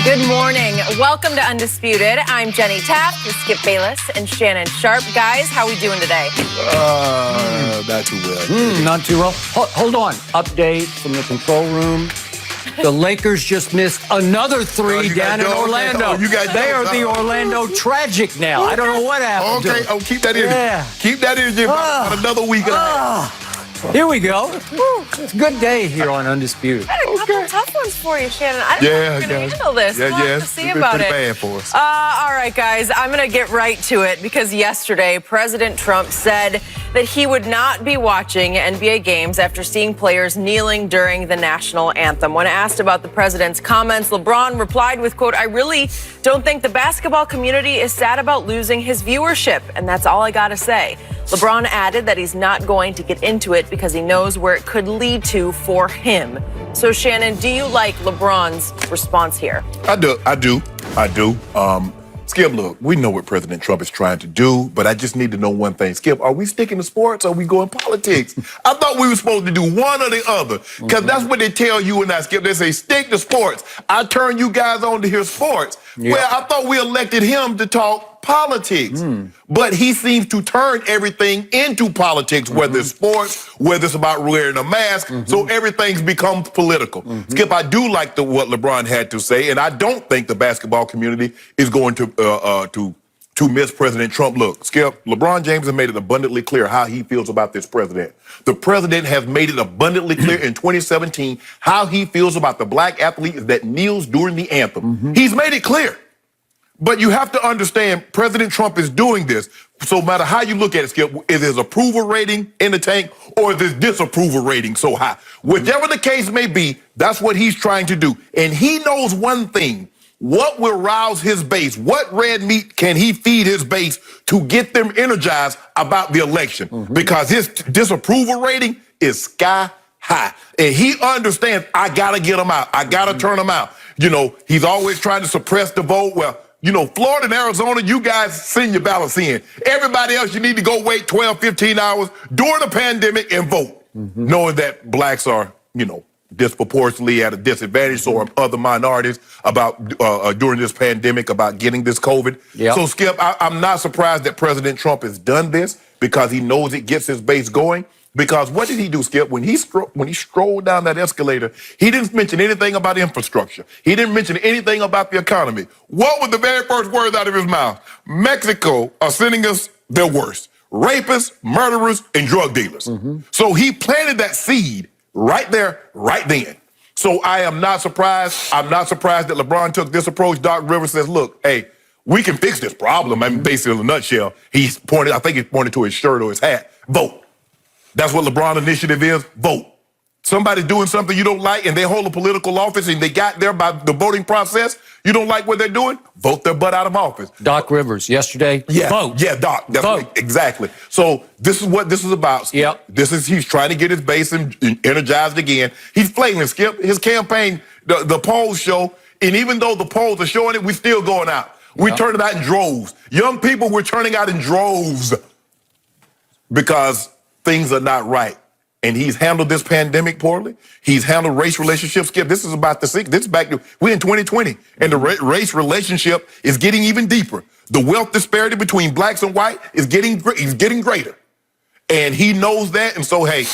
Good morning. Welcome to Undisputed. I'm Jenny Taft with Skip Bayless and Shannon Sharpe. Guys, how are we doing today? Not too well. Not too well. Hold on. Update from the control room. The Lakers just missed another three down in Orlando. They are the Orlando Tragic now. I don't know what happened to them. Keep that in. Yeah. Keep that in about another week. Here we go. It's a good day here on Undisputed. I had a couple tough ones for you, Shannon. I didn't know you were going to handle this. We'll have to see about it. Bad for us. All right, guys, I'm going to get right to it because yesterday President Trump said that he would not be watching NBA games after seeing players kneeling during the national anthem. When asked about the president's comments, LeBron replied with, quote, "I really don't think the basketball community is sad about losing his viewership, and that's all I got to say." LeBron added that he's not going to get into it because he knows where it could lead to for him. So, Shannon, do you like LeBron's response here? I do. Skip, look, we know what President Trump is trying to do, but I just need to know one thing. Skip, are we sticking to sports or are we going politics? I thought we were supposed to do one or the other, because that's what they tell you and I, Skip. They say, stick to sports. I turn you guys on to hear sports. Yep. Well, I thought we elected him to talk politics, but he seems to turn everything into politics, whether it's sports, whether it's about wearing a mask, so everything's become political. Skip, I do like what LeBron had to say, and I don't think the basketball community is going to miss President Trump. Look, Skip, LeBron James has made it abundantly clear how he feels about this president. The president has made it abundantly clear in 2017 how he feels about the black athlete that kneels during the anthem. He's made it clear. But you have to understand, President Trump is doing this. So no matter how you look at it, Skip, is his approval rating in the tank or is his disapproval rating so high? Whichever the case may be, that's what he's trying to do. And he knows one thing. What will rouse his base? What red meat can he feed his base to get them energized about the election? Because his disapproval rating is sky high. And he understands, I got to get him out. I got to turn him out. You know, he's always trying to suppress the vote. Well, you know, Florida and Arizona, you guys send your ballots in. Everybody else, you need to go wait 12, 15 hours during the pandemic and vote, knowing that blacks are, you know, disproportionately at a disadvantage, so are other minorities about during this pandemic about getting this COVID. So, Skip, I'm not surprised that President Trump has done this because he knows it gets his base going. Because what did he do, Skip? When he strolled down that escalator, he didn't mention anything about infrastructure. He didn't mention anything about the economy. What was the very first words out of his mouth? Mexico are sending us their worst. Rapists, murderers, and drug dealers. So he planted that seed right there, right then. So I am not surprised. I'm not surprised that LeBron took this approach. Doc Rivers says, look, hey, we can fix this problem. I mean, basically in a nutshell, I think he pointed to his shirt or his hat. Vote. That's what LeBron initiative is. Vote. Somebody's doing something you don't like and they hold a political office and they got there by the voting process. You don't like what they're doing? Vote their butt out of office. Doc Rivers yesterday. Vote. Yeah, Doc. That's vote. Exactly. So this is what this is about. Yep. He's trying to get his base energized again. He's flailing, Skip. His campaign, the polls show, and even though the polls are showing it, we're still going out. We're turning out in droves. Young people, we're turning out in droves because things are not right. And he's handled this pandemic poorly. He's handled race relationships. Skip, this is about this is back to, we're in 2020, and the race relationship is getting even deeper. The wealth disparity between blacks and white is getting greater. And he knows that, and so, hey,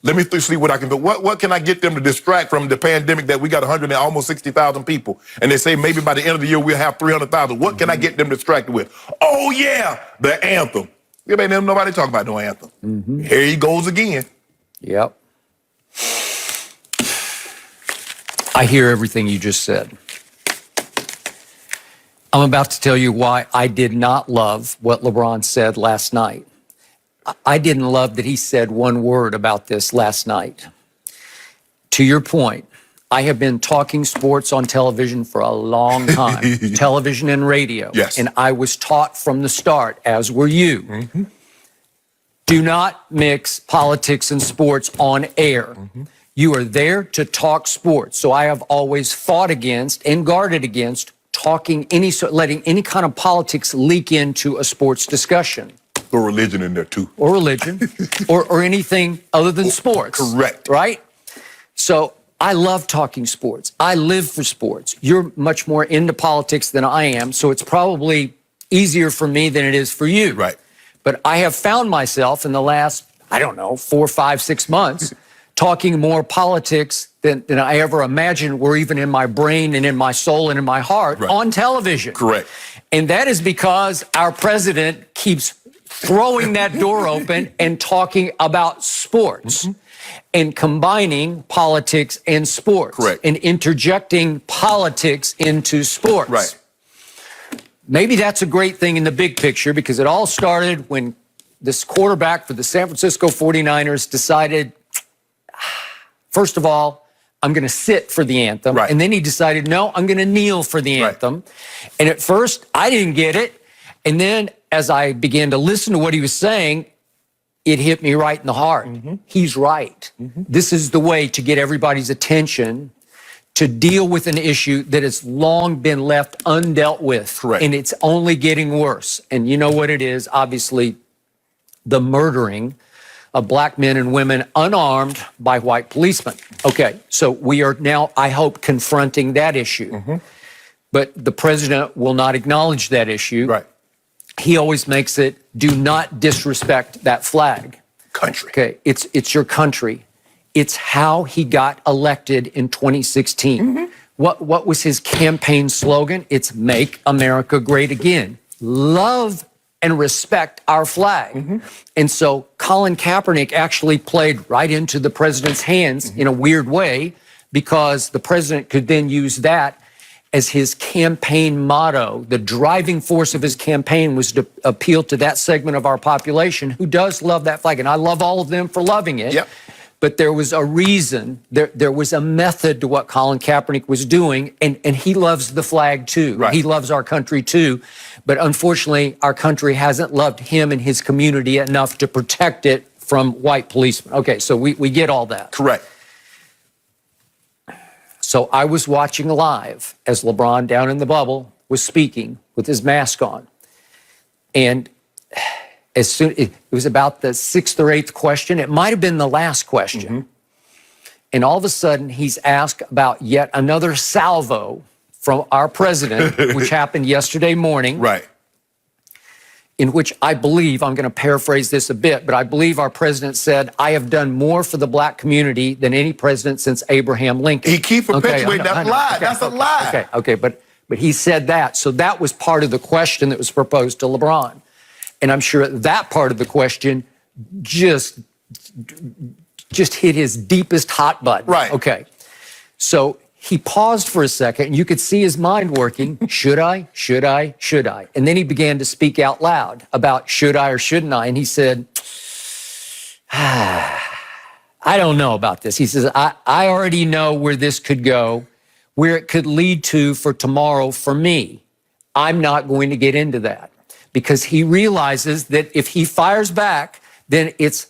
let me see what I can do. What can I get them to distract from the pandemic that we got almost 60,000 people, and they say maybe by the end of the year we'll have 300,000. What can I get them distracted with? Oh, yeah, the anthem. There ain't nobody talking about no anthem. Here he goes again. Yep. I hear everything you just said. I'm about to tell you why I did not love what LeBron said last night. I didn't love that he said one word about this last night. To your point, I have been talking sports on television for a long time, television and radio. Yes. And I was taught from the start, as were you, do not mix politics and sports on air. You are there to talk sports. So I have always fought against and guarded against letting any kind of politics leak into a sports discussion. Or religion in there too. Or religion, or anything other than sports. Correct. Right? So I love talking sports. I live for sports. You're much more into politics than I am, so it's probably easier for me than it is for you. Right. But I have found myself in the last, I don't know, 4, 5, 6 months talking more politics than I ever imagined were even in my brain and in my soul and in my heart on television. Correct. And that is because our president keeps throwing that door open and talking about sports and combining politics and sports. Correct. And interjecting politics into sports. Right. Maybe that's a great thing in the big picture, because it all started when this quarterback for the San Francisco 49ers decided, first of all, I'm going to sit for the anthem. Right. And then he decided, no, I'm going to kneel for the anthem. And at first, I didn't get it. And then as I began to listen to what he was saying, it hit me right in the heart. He's right. This is the way to get everybody's attention to deal with an issue that has long been left undealt with. Correct. And it's only getting worse. And you know what it is? Obviously, the murdering of black men and women unarmed by white policemen. Okay, so we are now, I hope, confronting that issue. But the president will not acknowledge that issue. Right. He always makes it, do not disrespect that flag. Country. Okay, it's your country. It's how he got elected in 2016. What was his campaign slogan? It's Make America Great Again. Love and respect our flag. And so Colin Kaepernick actually played right into the president's hands in a weird way, because the president could then use that as his campaign motto. The driving force of his campaign was to appeal to that segment of our population who does love that flag. And I love all of them for loving it. Yep. But there was a reason, there was a method to what Colin Kaepernick was doing, and he loves the flag too. Right. He loves our country too. But unfortunately, our country hasn't loved him and his community enough to protect it from white policemen. Okay, so we get all that. Correct. So I was watching live as LeBron down in the bubble was speaking with his mask on. And as soon, it was about the 6th or 8th question. It might have been the last question. And all of a sudden, he's asked about yet another salvo from our president, which happened yesterday morning. Right. In which I believe, I'm going to paraphrase this a bit, but I believe our president said, I have done more for the black community than any president since Abraham Lincoln. He keep perpetuating that lie. That's a lie. Okay, but he said that. So that was part of the question that was proposed to LeBron. And I'm sure that part of the question just hit his deepest hot button. Right. Okay. So he paused for a second, and you could see his mind working. Should I? Should I? Should I? And then he began to speak out loud about should I or shouldn't I? And he said, I don't know about this. He says, I already know where this could go, where it could lead to for tomorrow for me. I'm not going to get into that, because he realizes that if he fires back, then it's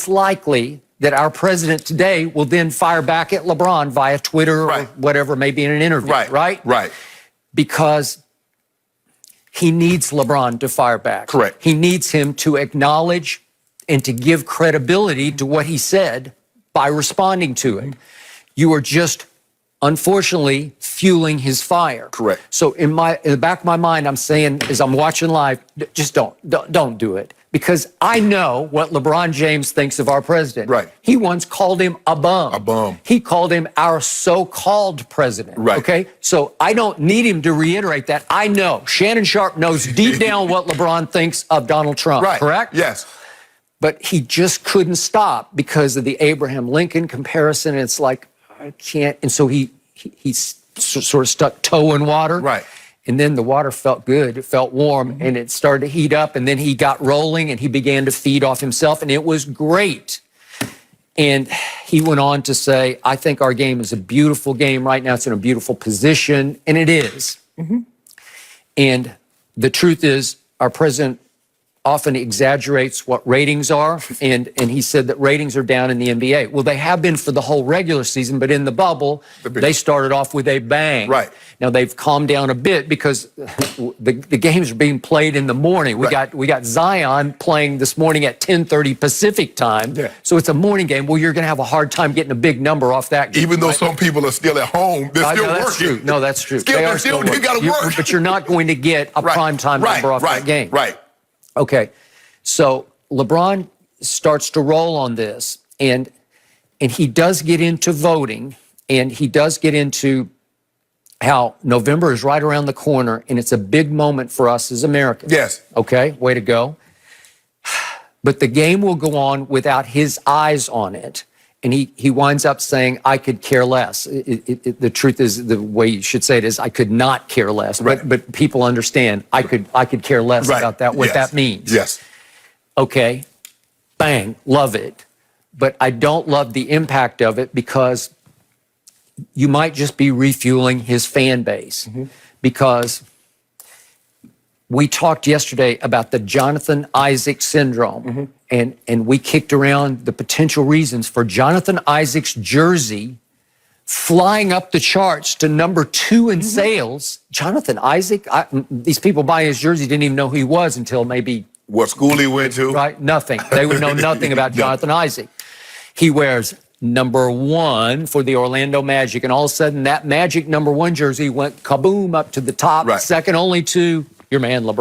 likely that our president today will then fire back at LeBron via Twitter or whatever, maybe in an interview, right? Right. Because he needs LeBron to fire back. Correct. He needs him to acknowledge and to give credibility to what he said by responding to it. You are just, unfortunately, fueling his fire. Correct. So in the back of my mind, I'm saying, as I'm watching live, just don't do it. Because I know what LeBron James thinks of our president. Right. He once called him a bum. A bum. He called him our so-called president. Right. Okay? So I don't need him to reiterate that. I know. Shannon Sharpe knows deep down what LeBron thinks of Donald Trump. Right. Correct? Yes. But he just couldn't stop because of the Abraham Lincoln comparison. It's like, I can't. And so he sort of stuck toe in water. Right. And then the water felt good. It felt warm, and it started to heat up. And then he got rolling, and he began to feed off himself, and it was great. And he went on to say, I think our game is a beautiful game right now. It's in a beautiful position, and it is. And the truth is, our president often exaggerates what ratings are, and he said that ratings are down in the NBA. Well, they have been for the whole regular season, but in the bubble, they started off with a bang. Right. Now they've calmed down a bit because the games are being played in the morning. We got Zion playing this morning at 10:30 Pacific time. Yeah. So it's a morning game. Well, you're going to have a hard time getting a big number off that game. Even though some people are still at home, they're still that's working. true. No, that's true. Skip, They are still they working. got to work. But you're not going to get a primetime number off that game. Right. Okay, so LeBron starts to roll on this, and he does get into voting, and he does get into how November is right around the corner, and it's a big moment for us as Americans. Yes. Okay, way to go. But the game will go on without his eyes on it. And he winds up saying, I could care less. The truth is, the way you should say it is, I could not care less. Right. But people understand, I could care less about that, what that means. Yes. Okay, bang, love it. But I don't love the impact of it because you might just be refueling his fan base. Because we talked yesterday about the Jonathan Isaac syndrome, and we kicked around the potential reasons for Jonathan Isaac's jersey flying up the charts to number 2 in sales. Jonathan Isaac, these people buying his jersey didn't even know who he was until maybe... What school he went to? Right, nothing. They would know nothing about Jonathan Isaac. He wears number 1 for the Orlando Magic, and all of a sudden that Magic number 1 jersey went kaboom up to the top, second only to your man LeBron.